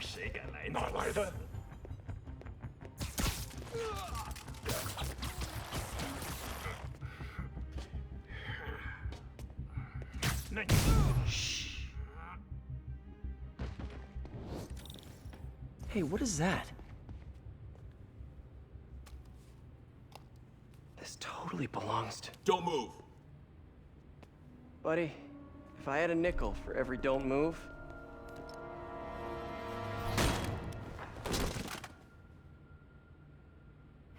谁敢来？哪来的？那你，嘘。 Hey, what is that? This totally belongs to... Don't move. Buddy, if I had a nickel for every don't move...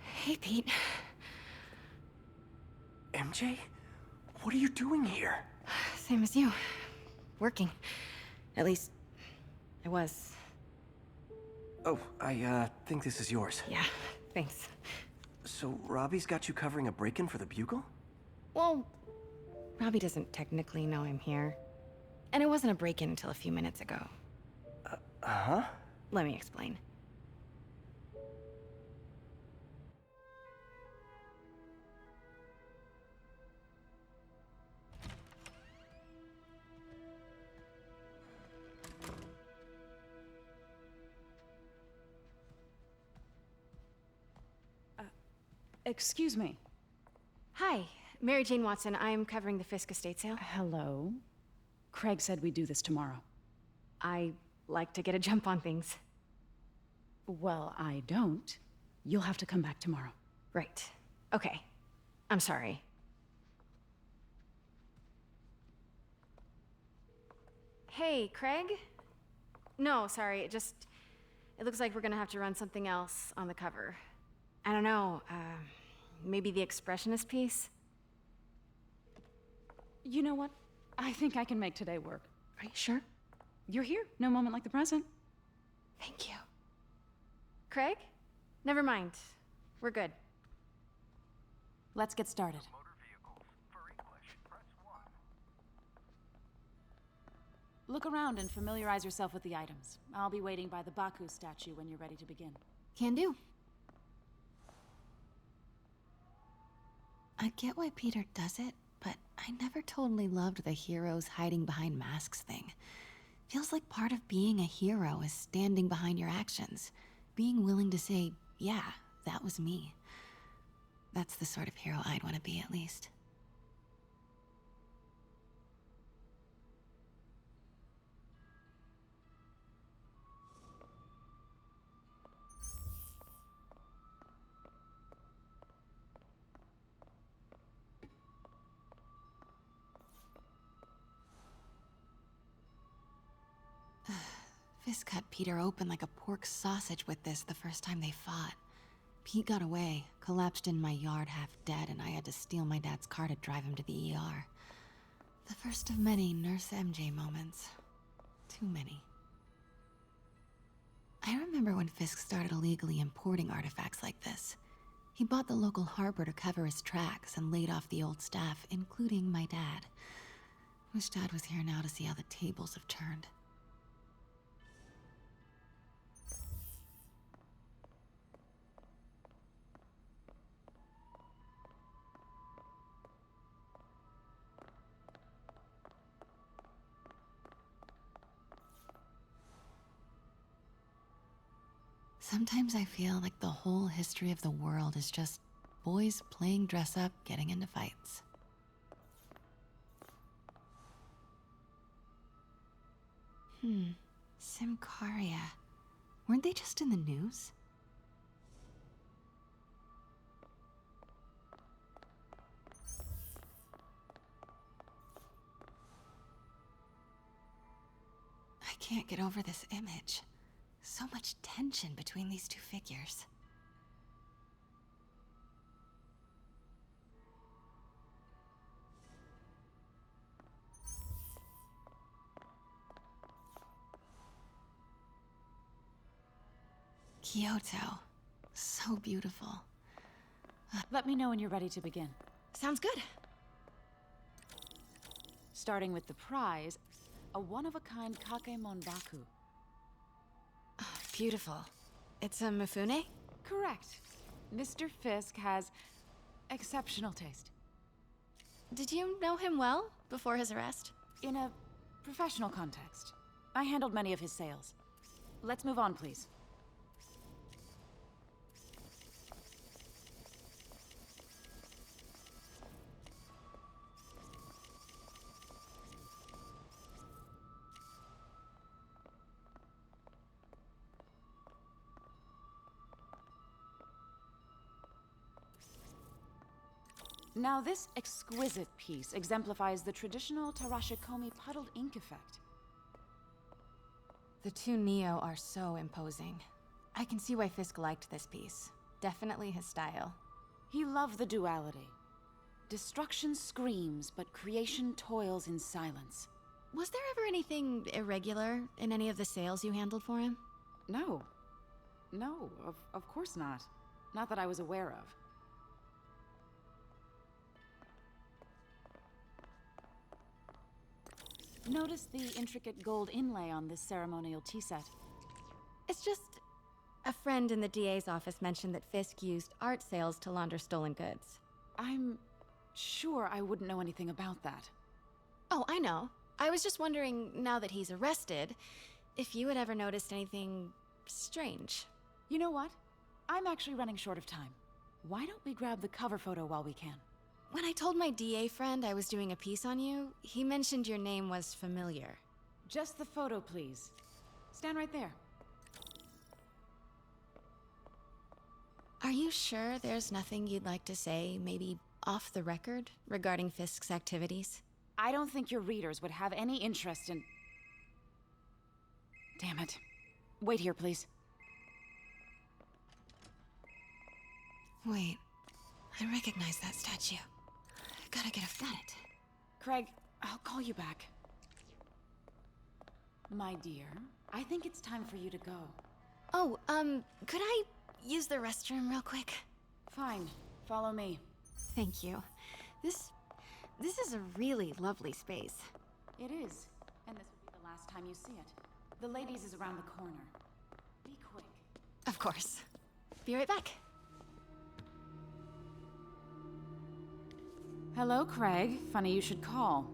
Hey, Pete. MJ? What are you doing here? Same as you. Working. At least, I was. Oh, I think this is yours. Yeah, thanks. So, Robbie's got you covering a break-in for the Bugle? Well, Robbie doesn't technically know I'm here. And it wasn't a break-in until a few minutes ago. Uh-huh? Let me explain. Excuse me. Hi, Mary Jane Watson. I'm covering the Fisk estate sale. Hello. Craig said we'd do this tomorrow. I like to get a jump on things. Well, I don't. You'll have to come back tomorrow. Right. Okay. I'm sorry. Hey, Craig? No, sorry, it looks like we're gonna have to run something else on the cover. I don't know, maybe the expressionist piece? You know what? I think I can make today work. Are you sure? You're here. No moment like the present. Thank you. Craig? Never mind. We're good. Let's get started. Look around and familiarize yourself with the items. I'll be waiting by the Baku statue when you're ready to begin. Can do. I get why Peter does it, but I never totally loved the heroes hiding behind masks thing. Feels like part of being a hero is standing behind your actions. Being willing to say, yeah, that was me. That's the sort of hero I'd want to be, at least. Fisk cut Peter open like a pork sausage with this the first time they fought. Pete got away, collapsed in my yard half dead, and I had to steal my dad's car to drive him to the ER. The first of many Nurse MJ moments. Too many. I remember when Fisk started illegally importing artifacts like this. He bought the local harbor to cover his tracks and laid off the old staff, including my dad. Wish Dad was here now to see how the tables have turned. Sometimes I feel like the whole history of the world is just boys playing dress up, getting into fights. Symkaria. Weren't they just in the news? I can't get over this image. So much tension between these two figures. Kyoto. So beautiful. Let me know when you're ready to begin. Sounds good. Starting with the prize, a one-of-a-kind Kakemon Baku. Beautiful. It's a Mifune? Correct. Mr. Fisk has exceptional taste. Did you know him well before his arrest? In a professional context, I handled many of his sales. Let's move on, please. Now, this exquisite piece exemplifies the traditional Tarashikomi puddled ink effect. The two Neo are so imposing. I can see why Fisk liked this piece. Definitely his style. He loved the duality. Destruction screams, but creation toils in silence. Was there ever anything irregular in any of the sales you handled for him? No. No, of course not. Not that I was aware of. Notice the intricate gold inlay on this ceremonial tea set. It's just... a friend in the DA's office mentioned that Fisk used art sales to launder stolen goods. I'm sure I wouldn't know anything about that. Oh, I know. I was just wondering, now that he's arrested, if you had ever noticed anything strange. You know what? I'm actually running short of time. Why don't we grab the cover photo while we can? When I told my DA friend I was doing a piece on you, he mentioned your name was familiar. Just the photo, please. Stand right there. Are you sure there's nothing you'd like to say, maybe off the record, regarding Fisk's activities? I don't think your readers would have any interest in... Damn it. Wait here, please. Wait. I recognize that statue. Gotta get a... Got it. Craig, I'll call you back. My dear, I think it's time for you to go. Oh, could I use the restroom real quick? Fine. Follow me. Thank you. This is a really lovely space. It is. And this will be the last time you see it. The ladies is around the corner. Be quick. Of course. Be right back. Hello, Craig. Funny you should call.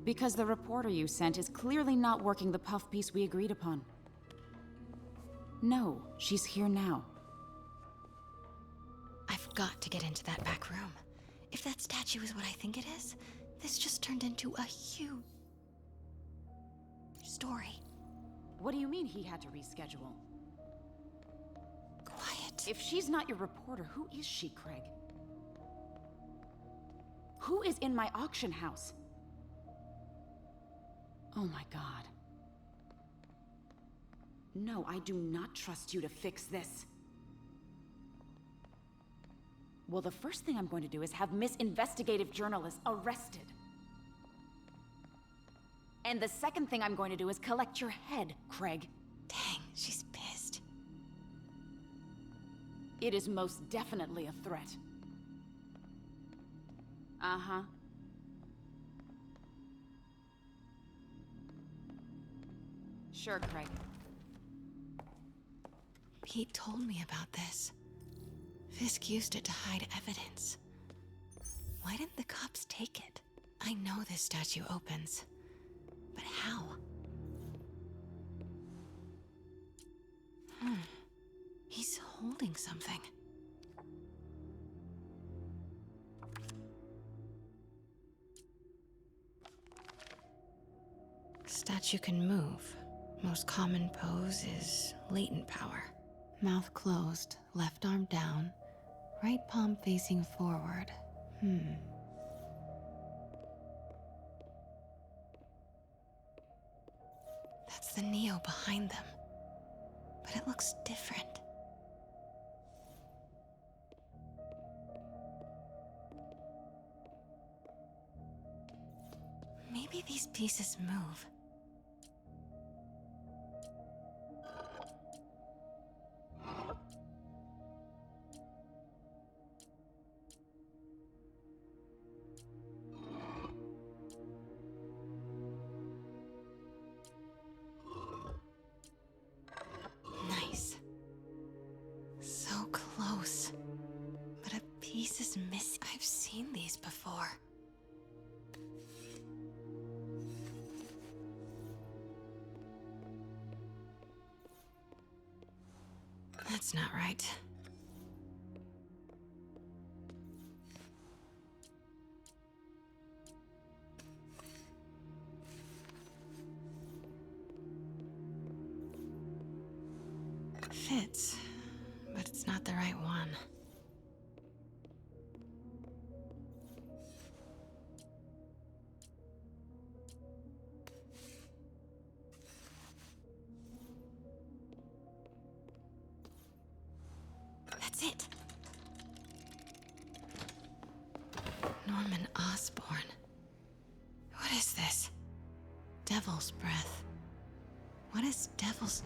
Because the reporter you sent is clearly not working the puff piece we agreed upon. No, she's here now. I've got to get into that back room. If that statue is what I think it is, this just turned into a huge story. What do you mean he had to reschedule? Quiet. If she's not your reporter, who is she, Craig? Who is in my auction house? Oh my god. No, I do not trust you to fix this. Well, the first thing I'm going to do is have Miss Investigative Journalist arrested. And the second thing I'm going to do is collect your head, Craig. Dang, she's pissed. It is most definitely a threat. Uh-huh. Sure, Craig. Pete told me about this. Fisk used it to hide evidence. Why didn't the cops take it? I know this statue opens. But how? He's holding something. Statue can move. Most common pose is latent power. Mouth closed, left arm down, right palm facing forward. That's the Neo behind them. But it looks different. Maybe these pieces move. Nice. So close. But a piece is missing. I've seen these before. That's not right. Fits, but it's not the right one. That's it. Norman Osborn. What is this? Devil's breath. What is devil's...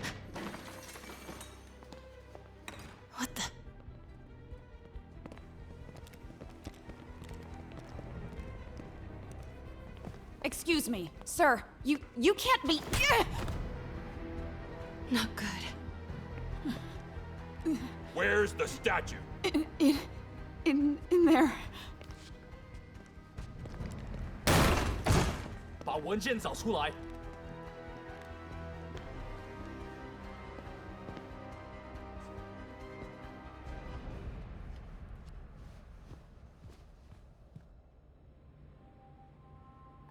What the... Excuse me, sir. You can't be... Not good. Where's the statue? In there. 把文件找出来。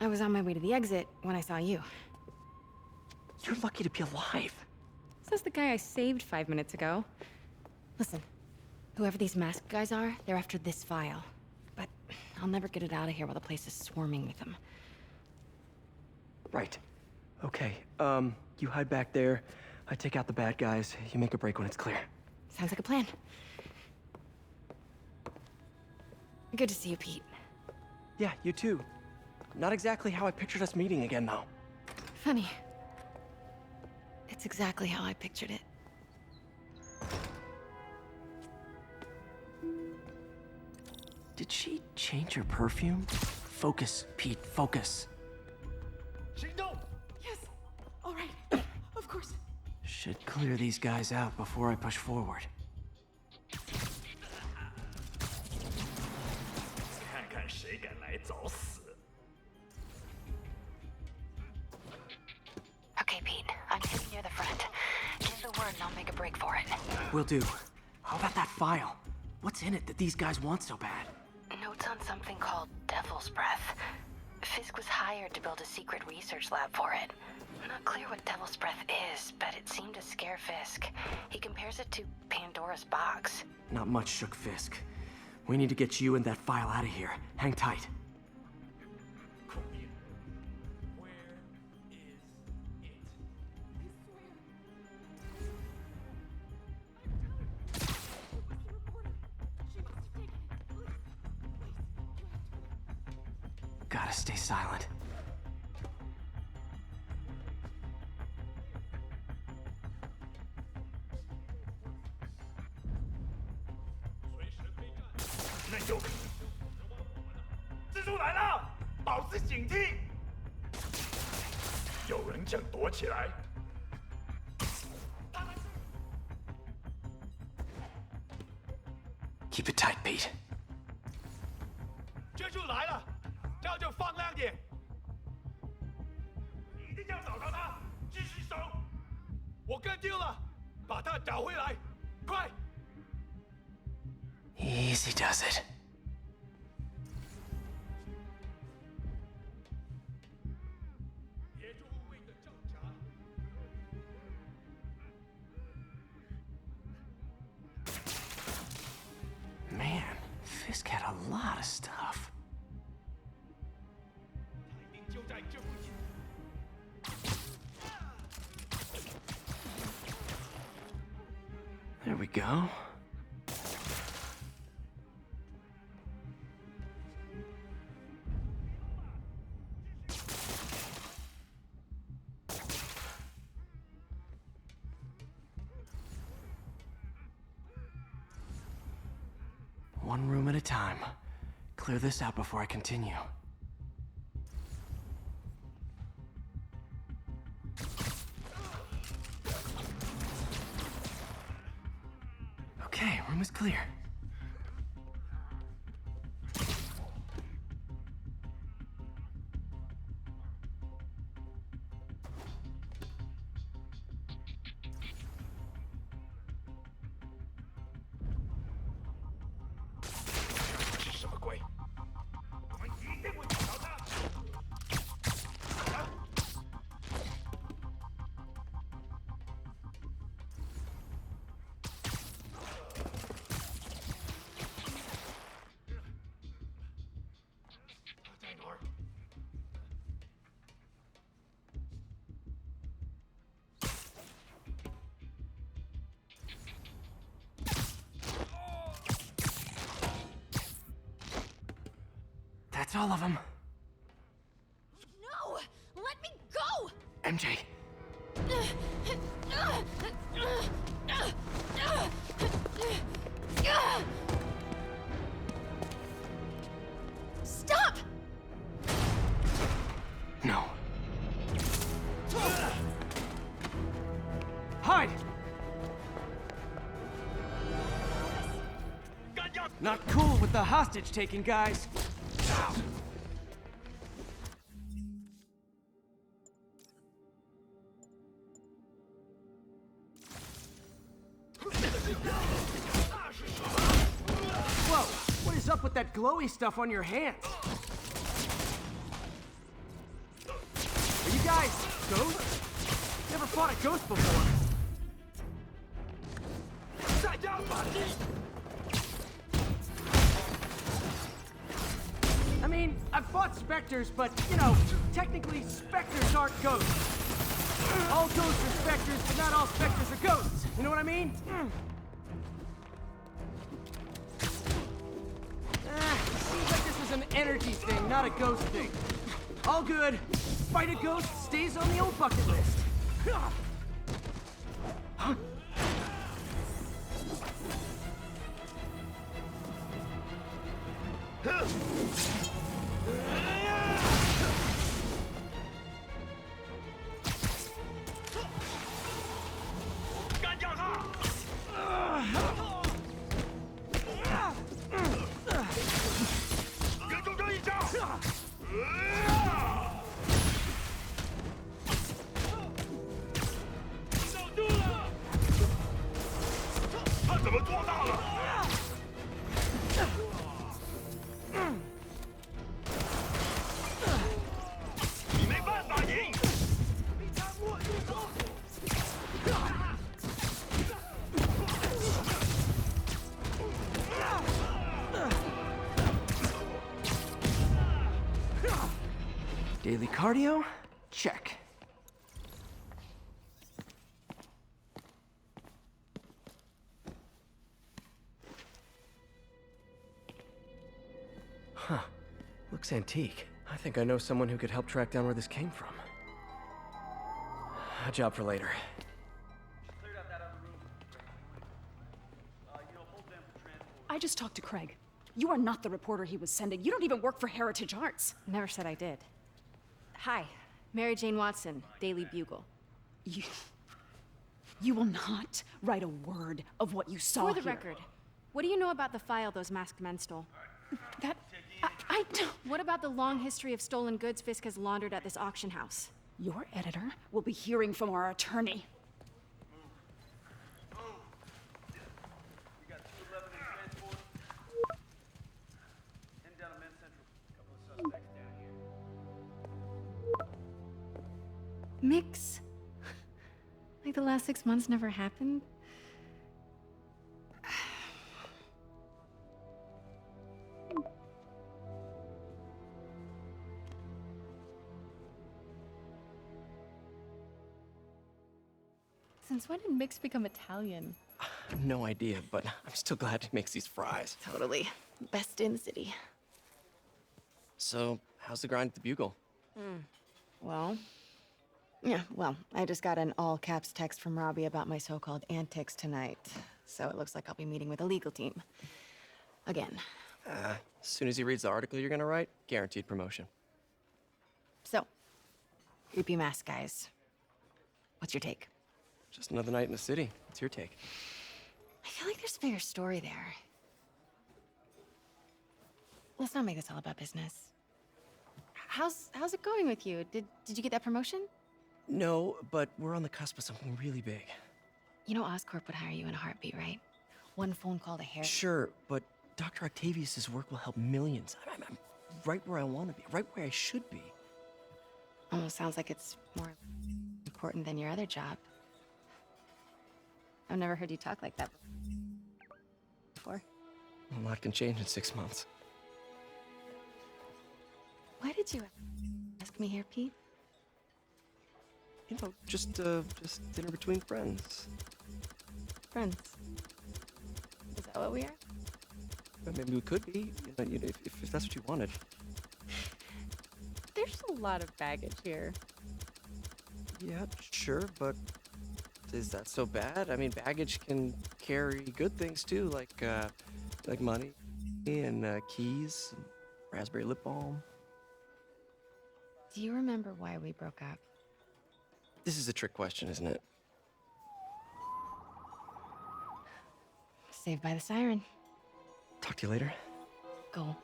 I was on my way to the exit when I saw you. You're lucky to be alive. Says the guy I saved 5 minutes ago. Listen, whoever these masked guys are, they're after this file. But I'll never get it out of here while the place is swarming with them. Right. Okay, you hide back there. I take out the bad guys. You make a break when it's clear. Sounds like a plan. Good to see you, Pete. Yeah, you too. Not exactly how I pictured us meeting again, though. Funny. It's exactly how I pictured it. Did she change her perfume? Focus, Pete, focus. 行动！ Yes. All right. Of course. Should clear these guys out before I push forward. 看看谁敢来找死！ Okay, Pete. I'm sitting near the front. Give the word and I'll make a break for it. Will do. How about that file? What's in it that these guys want so bad? Notes on something called Devil's Breath. Fisk was hired to build a secret research lab for it. Not clear what Devil's Breath is, but it seemed to scare Fisk. He compares it to Pandora's box. Not much shook Fisk. We need to get you and that file out of here. Hang tight. Where is it? Gotta stay silent. Keep it tight, Pete. 蜘蛛来了，这样就放亮点。一定要找到他，继续搜。我跟丢了，把他找回来，快！ Easy does it. Man, Fisk had a lot of stuff. 一定就在这附近。 There we go. One room at a time. Clear this out before I continue. Okay, room is clear. That's all of them. No! Let me go! MJ. Stop! No. Hide! Not cool with the hostage taking, guys. Whoa! What is up with that glowy stuff on your hands? Are you guys ghosts? Never fought a ghost before. I mean, I've fought specters, but, you know, technically specters aren't ghosts. All ghosts are specters, but not all specters are ghosts. You know what I mean? Seems like this is an energy thing, not a ghost thing. All good. Fight a ghost stays on the old bucket list. Huh? Daily cardio? Check. Huh. Looks antique. I think I know someone who could help track down where this came from. A job for later. I just talked to Craig. You are not the reporter he was sending. You don't even work for Heritage Arts. Never said I did. Hi, Mary Jane Watson, Daily Bugle. You will not write a word of what you saw For the here. record, what do you know about the file those masked men stole? That... I don't... What about the long history of stolen goods Fisk has laundered at this auction house? Your editor will be hearing from our attorney. Mix? Like the last 6 months never happened? Since when did Mix become Italian? No idea, but I'm still glad he makes these fries. Totally. Best in the city. So, how's the grind at the Bugle? Well, I just got an all-caps text from Robbie about my so-called antics tonight. So it looks like I'll be meeting with the legal team. Again. As soon as he reads the article you're gonna write, guaranteed promotion. So, creepy mask guys. What's your take? Just another night in the city. What's your take? I feel like there's a bigger story there. Let's not make this all about business. How's it going with you? Did you get that promotion? No, but we're on the cusp of something really big. You know Oscorp would hire you in a heartbeat, right? One phone call to Harry. Sure, but Dr. Octavius's work will help millions. I'm right where I want to be, right where I should be. Almost sounds like it's more important than your other job. I've never heard you talk like that before. A lot can change in 6 months. Why did you ask me here, Pete? You know, just dinner between friends. Friends. Is that what we are? Maybe we could be, if that's what you wanted. a lot of baggage here. Yeah, sure, but is that so bad? I mean, baggage can carry good things too, like money and keys, and raspberry lip balm. Do you remember why we broke up? This is a trick question, isn't it? Saved by the siren. Talk to you later. Go.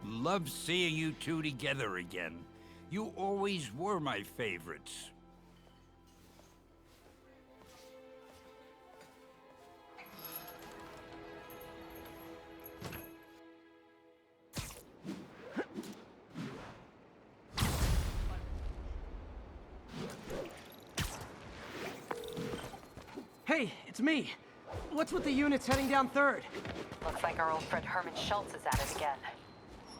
Love seeing you two together again. You always were my favorites. Hey, it's me. What's with the units heading down 3rd? Looks like our old friend Herman Schultz is at it again.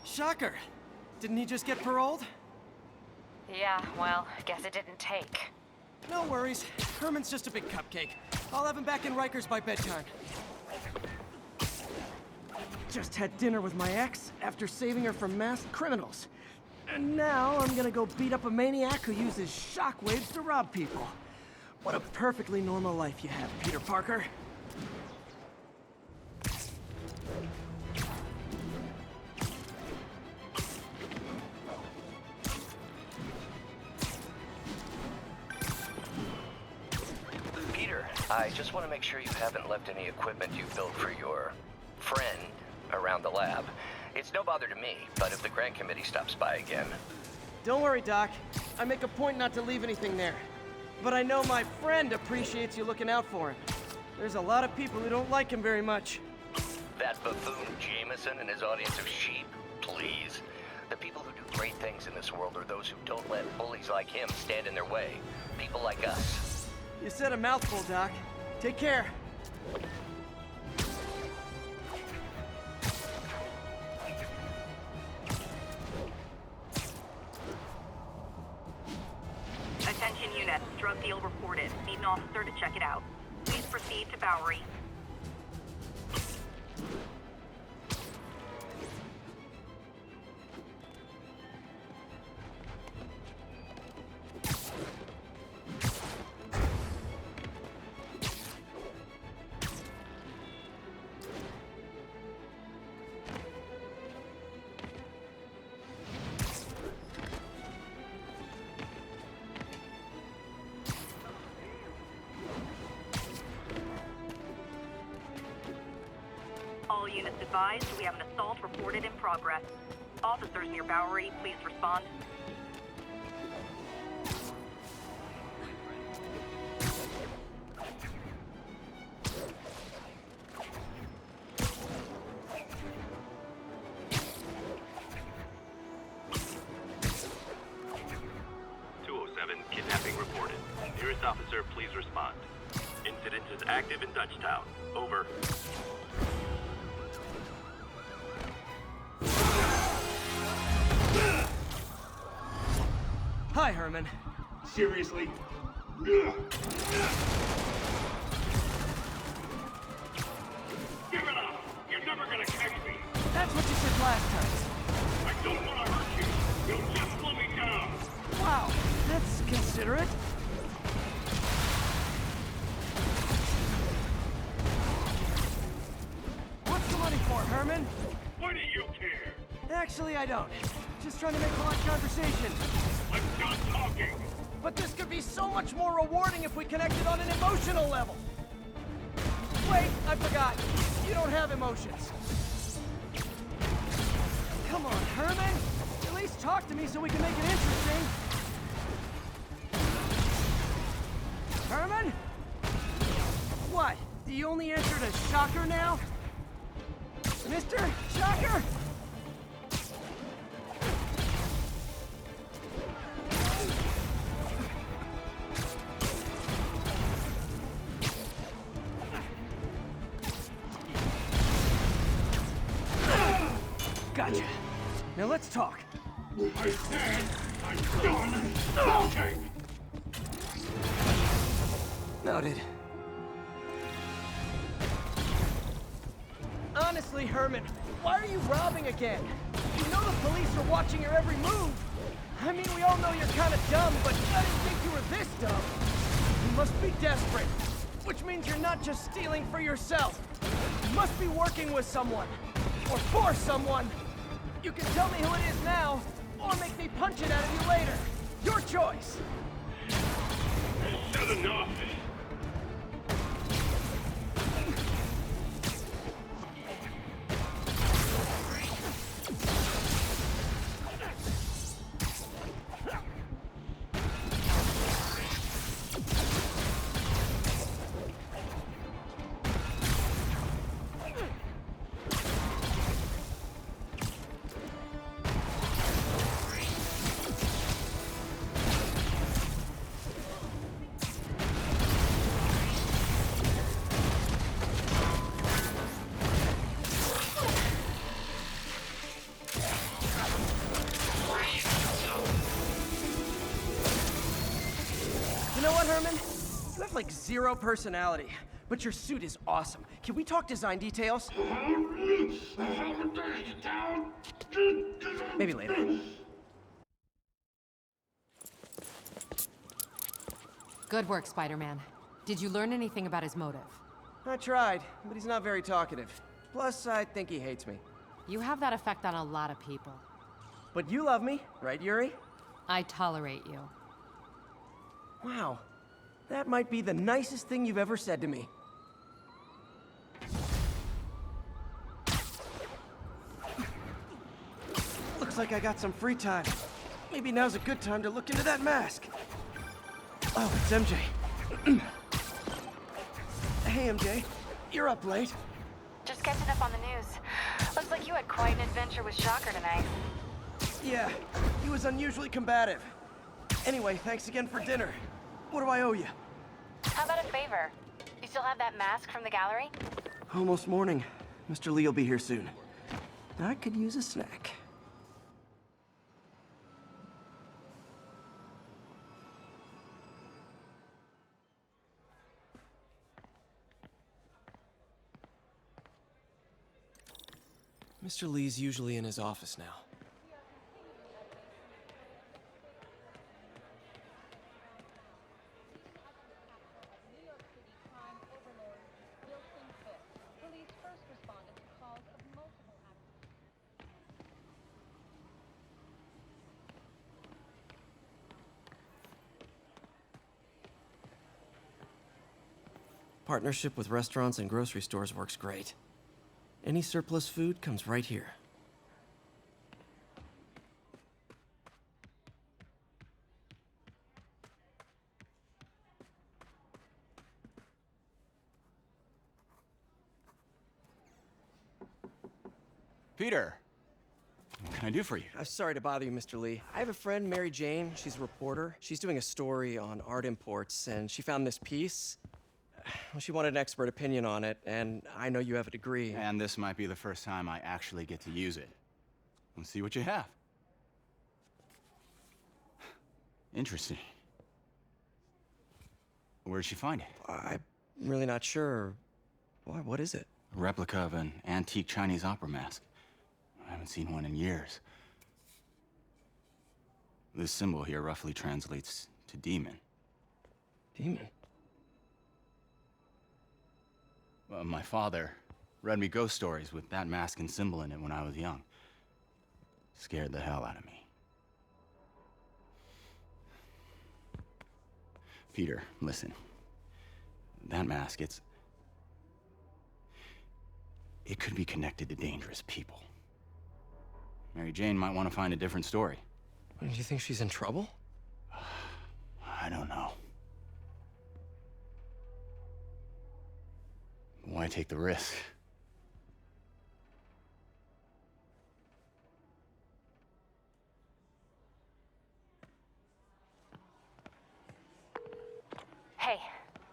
Shocker. Didn't he just get paroled? Yeah, well, guess it didn't take. No worries. Herman's just a big cupcake. I'll have him back in Rikers by bedtime. Just had dinner with my ex after saving her from masked criminals. And now I'm gonna go beat up a maniac who uses shockwaves to rob people. What a perfectly normal life you have, Peter Parker. Peter, I just want to make sure you haven't left any equipment you built for your friend around the lab. It's no bother to me, but if the grant committee stops by again... Don't worry, Doc. I make a point not to leave anything there. But I know my friend appreciates you looking out for him. There's a lot of people who don't like him very much. That buffoon Jameson and his audience of sheep? Please. The people who do great things in this world are those who don't let bullies like him stand in their way. People like us. You said a mouthful, Doc. Take care. Attention units, drug deal reported. Need an officer to check it out. Please proceed to Bowery. All units advised, we have an assault reported in progress. Officers near Bowery, please respond. Kidnapping reported. Nearest officer, please respond. Incident is active in Dutchtown. Over. Hi, Herman. Seriously? Give it up! You're never gonna catch me! That's what you said last time. I don't want to hurt you! You'll just slow me down! Wow, that's considerate. What's the money for, Herman? Why do you care? Actually, I don't. Just trying to make polite conversation. I'm done talking! But this could be so much more rewarding if we connected on an emotional level. Wait, I forgot. You don't have emotions. Come on, Herman. At least talk to me so we can make it interesting. Herman? What? Do you only answer to Shocker now? Mr. Shocker? Gotcha. Now let's talk. I said I'm done talking! Noted. Honestly, Herman, why are you robbing again? You know the police are watching your every move. I mean, we all know you're kind of dumb, but I didn't think you were this dumb. You must be desperate, which means you're not just stealing for yourself. You must be working with someone, or for someone. You can tell me who it is now, or make me punch it out of you later. Your choice. Shut enough. You know what, Herman? You have like zero personality, but your suit is awesome. Can we talk design details? Maybe later. Good work, Spider-Man. Did you learn anything about his motive? I tried, but he's not very talkative. Plus, I think he hates me. You have that effect on a lot of people. But you love me, right, Yuri? I tolerate you. Wow. That might be the nicest thing you've ever said to me. Looks like I got some free time. Maybe now's a good time to look into that mask. Oh, it's MJ. Hey, MJ. You're up late. Just catching up on the news. Looks like you had quite an adventure with Shocker tonight. Yeah, he was unusually combative. Anyway, thanks again for dinner. What do I owe you? How about a favor? You still have that mask from the gallery? Almost morning. Mr. Lee will be here soon. I could use a snack. Mr. Lee's usually in his office now. Partnership with restaurants and grocery stores works great. Any surplus food comes right here. Peter, what can I do for you? Sorry to bother you, Mr. Lee. I have a friend, Mary Jane. She's a reporter. She's doing a story on art imports, and she found this piece. Well, she wanted an expert opinion on it, and I know you have a degree. And this might be the first time I actually get to use it. Let's see what you have. Interesting. Where did she find it? I'm really not sure. Why, what is it? A replica of an antique Chinese opera mask. I haven't seen one in years. This symbol here roughly translates to demon. Demon? My father read me ghost stories with that mask and symbol in it when I was young. Scared the hell out of me. Peter, listen. That mask, it could be connected to dangerous people. Mary Jane might want to find a different story. Do you think she's in trouble? I don't know. Why take the risk? Hey.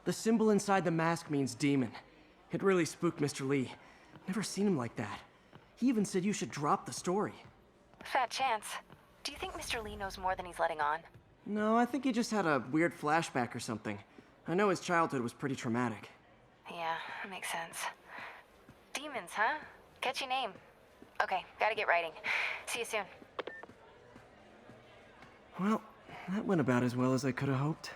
The symbol inside the mask means demon. It really spooked Mr. Lee. Never seen him like that. He even said you should drop the story. Fat chance. Do you think Mr. Lee knows more than he's letting on? No, I think he just had a weird flashback or something. I know his childhood was pretty traumatic. Yeah, makes sense. Demons, huh? Catchy name. Okay, gotta get writing. See you soon. Well, that went about as well as I could have hoped.